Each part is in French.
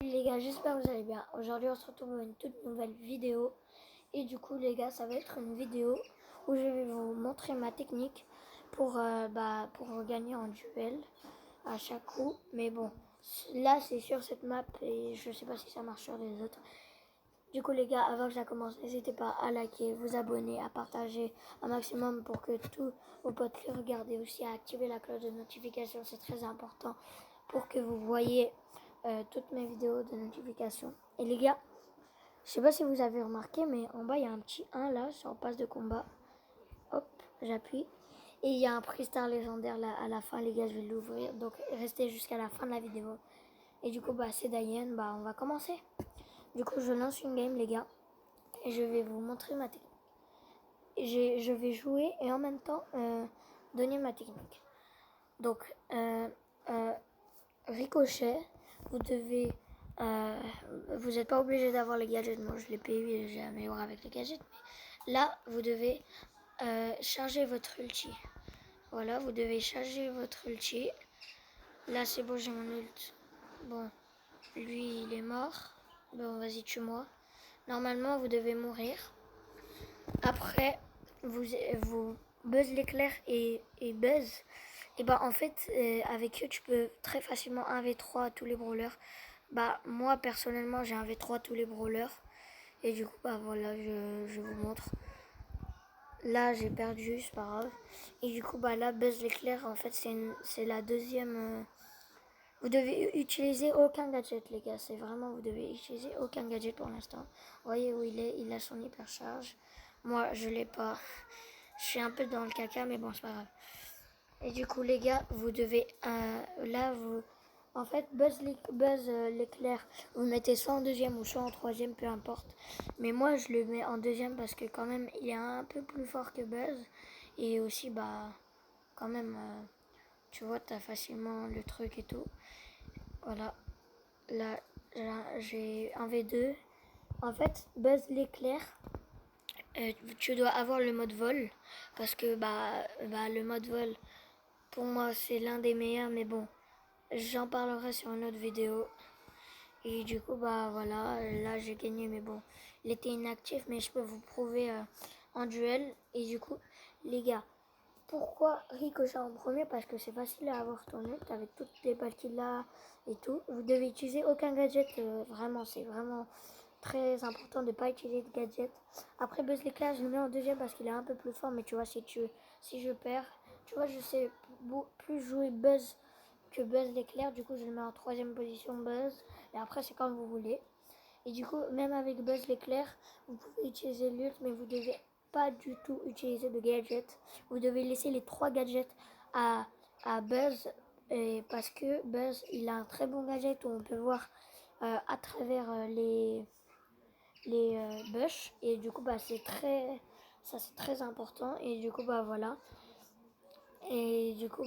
Les gars, j'espère que vous allez bien. Aujourd'hui, on se retrouve pour une toute nouvelle vidéo. Et du coup, les gars, ça va être une vidéo où je vais vous montrer ma technique pour gagner en duel à chaque coup. Mais bon, là, c'est sur cette map et je sais pas si ça marche sur les autres. Du coup, les gars, avant que ça commence, n'hésitez pas à liker, vous abonner, à partager un maximum pour que tous vos potes le regardent, et aussi à activer la cloche de notification. C'est très important pour que vous voyez toutes mes vidéos de notification. Et les gars, je sais pas si vous avez remarqué, mais en bas, il y a un petit 1 là, sur passe de combat. Hop, j'appuie. Et il y a un prix star légendaire là à la fin, les gars, je vais l'ouvrir. Donc, restez jusqu'à la fin de la vidéo. Et du coup, c'est Diane, on va commencer. Du coup, je lance une game, les gars, et je vais vous montrer ma technique. Je vais jouer et en même temps donner ma technique. Donc, ricochet, vous devez... vous n'êtes pas obligé d'avoir les gadgets. Moi, je l'ai payé, j'ai amélioré avec les gadgets. Mais là, vous devez charger votre ulti. Voilà, vous devez charger votre ulti. Là, c'est bon, j'ai mon ult. Bon, lui, il est mort. Bon, vas-y, tue-moi. Normalement, vous devez mourir. Après, vous Buzz l'éclair et Buzz. Et en fait, avec eux, tu peux très facilement 1v3 tous les brawlers. Moi, personnellement, j'ai 1v3 tous les brawlers. Et du coup, voilà, je vous montre. Là, j'ai perdu, c'est pas grave. Et du coup, là, Buzz l'éclair, en fait, c'est la deuxième... Vous devez utiliser aucun gadget, les gars. C'est vraiment, vous devez utiliser aucun gadget pour l'instant. Vous voyez où il est? Il a son hypercharge. Moi, je l'ai pas. Je suis un peu dans le caca, mais bon, c'est pas grave. Et du coup, les gars, vous devez... là, vous... En fait, Buzz l'éclair, vous mettez soit en deuxième ou soit en troisième, peu importe. Mais moi, je le mets en deuxième parce que quand même, il est un peu plus fort que Buzz. Et aussi, quand même... tu vois, t'as facilement le truc et tout. Voilà. Là, j'ai un V2. En fait, Buzz l'éclair, tu dois avoir le mode vol. Parce que le mode vol, pour moi, c'est l'un des meilleurs. Mais bon, j'en parlerai sur une autre vidéo. Et du coup, voilà, là j'ai gagné. Mais bon, il était inactif. Mais je peux vous prouver en duel. Et du coup, les gars, pourquoi Ricochet en premier? Parce que c'est facile à avoir ton ult avec toutes les balles qu'il a et tout. Vous devez utiliser aucun gadget, vraiment, c'est vraiment très important de ne pas utiliser de gadget. Après Buzz l'éclair, je le mets en deuxième parce qu'il est un peu plus fort, mais tu vois, si je perds, tu vois, je sais plus jouer Buzz que Buzz l'éclair, du coup je le mets en troisième position Buzz, et après c'est quand vous voulez. Et du coup, même avec Buzz l'éclair, vous pouvez utiliser l'ult, mais vous devez pas du tout utiliser de gadgets. Vous devez laisser les 3 gadgets à Buzz, parce que Buzz, il a un très bon gadget où on peut voir à travers les bush. Et du coup, c'est très important. Et du coup, voilà. Et du coup,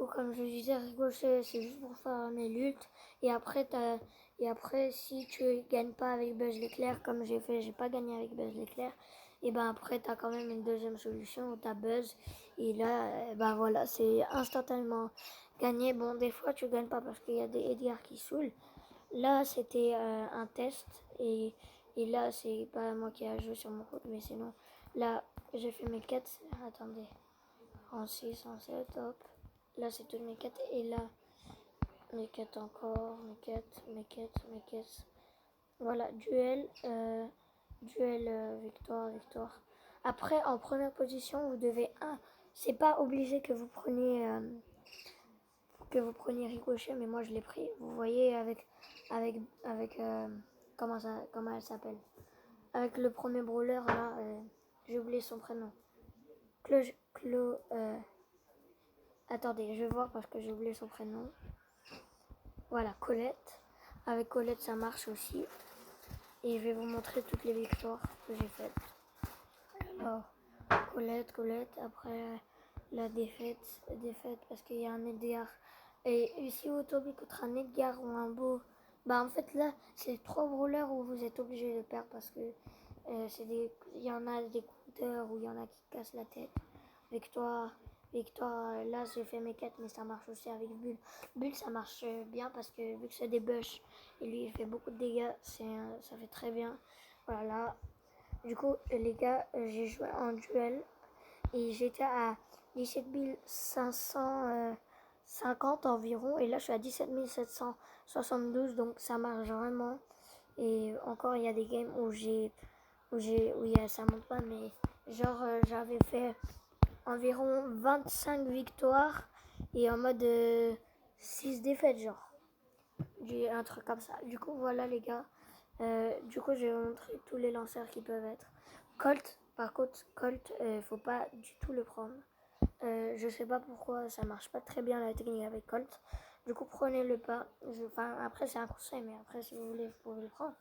comme je disais, ricochet, c'est juste pour faire mes luttes. Et après, si tu gagnes pas avec Buzz l'éclair, comme j'ai fait, j'ai pas gagné avec Buzz l'éclair. Et après, t'as quand même une deuxième solution où t'as Buzz. Et là, voilà, c'est instantanément gagné. Bon, des fois, tu gagnes pas parce qu'il y a des Edgar qui saoulent. Là, c'était un test. Et là, c'est pas moi qui a joué sur mon compte, mais sinon, là, j'ai fait mes quêtes. Attendez. En 6, en 7, hop. Là, c'est toutes mes quêtes. Et là, mes quêtes encore, mes quêtes. Voilà, victoire, victoire. Après, en première position, vous devez... c'est pas obligé que vous preniez Ricochet, mais moi, je l'ai pris. Vous voyez, avec comment elle s'appelle? Avec le premier brawler, là, j'ai oublié son prénom. Attendez, je vais voir parce que j'ai oublié son prénom. Voilà, Colette. Avec Colette, ça marche aussi. Et je vais vous montrer toutes les victoires que j'ai faites. Alors, Colette. Après, la défaite parce qu'il y a un Edgar. Et si vous tombez contre un Edgar ou un beau... en fait, là, c'est 3 brawlers où vous êtes obligé de perdre parce que il y en a des counters où il y en a qui cassent la tête. Victoire, victoires. Là, j'ai fait mes quêtes, mais ça marche aussi avec Bull. Bull, ça marche bien parce que vu que c'est des bush, et lui, il fait beaucoup de dégâts, ça fait très bien. Voilà. Du coup, les gars, j'ai joué en duel et j'étais à 17 550 environ. Et là, je suis à 17 772, donc ça marche vraiment. Et encore, il y a des games où ça monte pas, mais genre, j'avais fait environ 25 victoires et en mode 6 défaites, genre. Un truc comme ça. Du coup, voilà, les gars. Du coup, je vais vous montrer tous les lanceurs qui peuvent être. Colt, par contre, Colt, faut pas du tout le prendre. Je sais pas pourquoi ça marche pas très bien la technique avec Colt. Du coup, prenez-le pas. Après, c'est un conseil, mais après, si vous voulez, vous pouvez le prendre.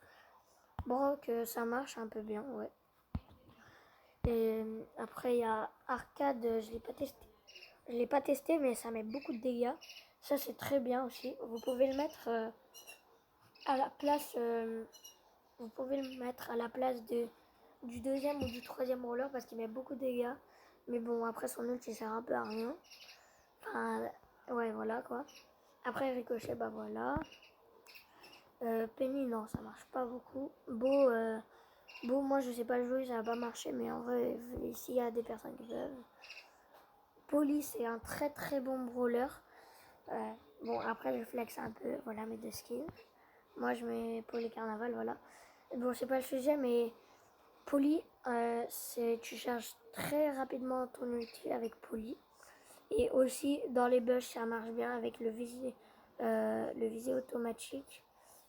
Bon, que ça marche un peu bien, ouais. Et après, il y a Arcade, je l'ai pas testé. Je l'ai pas testé, mais ça met beaucoup de dégâts. Ça, c'est très bien aussi. Vous pouvez le mettre à la place. Vous pouvez le mettre à la place du deuxième ou du troisième roller parce qu'il met beaucoup de dégâts. Mais bon, après son ult, il sert un peu à rien. Enfin, ouais, voilà quoi. Après Ricochet, bah voilà. Penny, non, ça marche pas beaucoup. Beau, moi je sais pas le jouer, ça va pas marcher, mais en vrai, ici il y a des personnes qui peuvent. Polly, c'est un très très bon brawler. Bon, après je flex un peu, voilà mes deux skins. Moi je mets Polly Carnaval, voilà. Bon, c'est pas le sujet, mais Polly, tu charges très rapidement ton ulti avec Polly. Et aussi, dans les bush, ça marche bien avec le visé automatique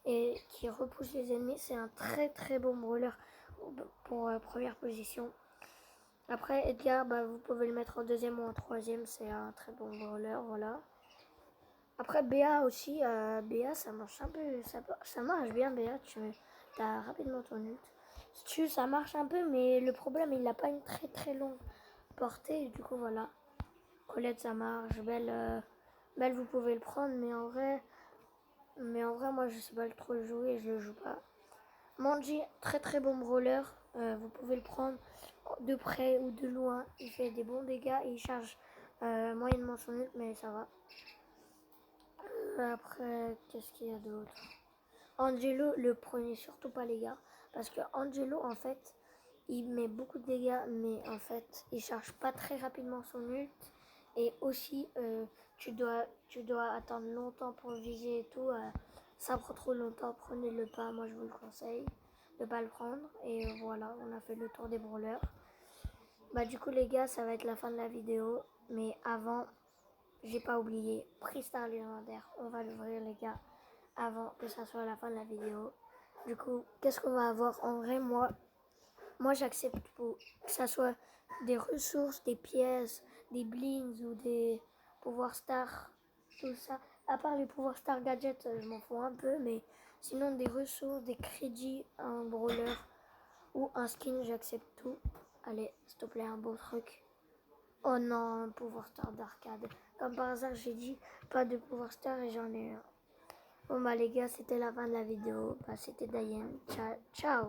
et qui repousse les ennemis. C'est un très très bon brawler pour première position. Après, Edgar, bah, vous pouvez le mettre en deuxième ou en troisième. C'est un très bon brawler, voilà. Après, BA aussi. BA, ça marche un peu. Ça marche bien, BA. Tu as rapidement ton ult. Stu, ça marche un peu, mais le problème, il n'a pas une très très longue portée. Du coup, voilà. Colette, ça marche. Belle, vous pouvez le prendre, mais en vrai, moi, je sais pas trop le jouer et je le joue pas. Manji, très très bon brawler. Vous pouvez le prendre de près ou de loin. Il fait des bons dégâts et il charge moyennement son ult, mais ça va. Après, qu'est-ce qu'il y a d'autre? Angelo, le prenez surtout pas, les gars. Parce que Angelo, en fait, il met beaucoup de dégâts, mais en fait, il charge pas très rapidement son ult. Et aussi, tu dois attendre longtemps pour viser et tout. Ça prend trop longtemps, prenez-le pas. Moi, je vous le conseille de pas le prendre. Et voilà, on a fait le tour des brawlers. Bah, du coup, les gars, ça va être la fin de la vidéo. Mais avant, j'ai pas oublié, prix Star légendaire. On va l'ouvrir, les gars, avant que ça soit la fin de la vidéo. Du coup, qu'est-ce qu'on va avoir? En vrai, moi j'accepte pour que ça soit des ressources, des pièces, des blings ou des pouvoirs stars, tout ça. À part les pouvoirs star gadgets, je m'en fous un peu, mais sinon des ressources, des crédits, un brawler ou un skin, j'accepte tout. Allez, s'il te plaît, un beau truc. Oh non, un pouvoir star d'arcade. Comme par hasard, j'ai dit pas de pouvoir star et j'en ai un. Bon bah les gars, c'était la fin de la vidéo. Bah, c'était Diane. Ciao. Ciao.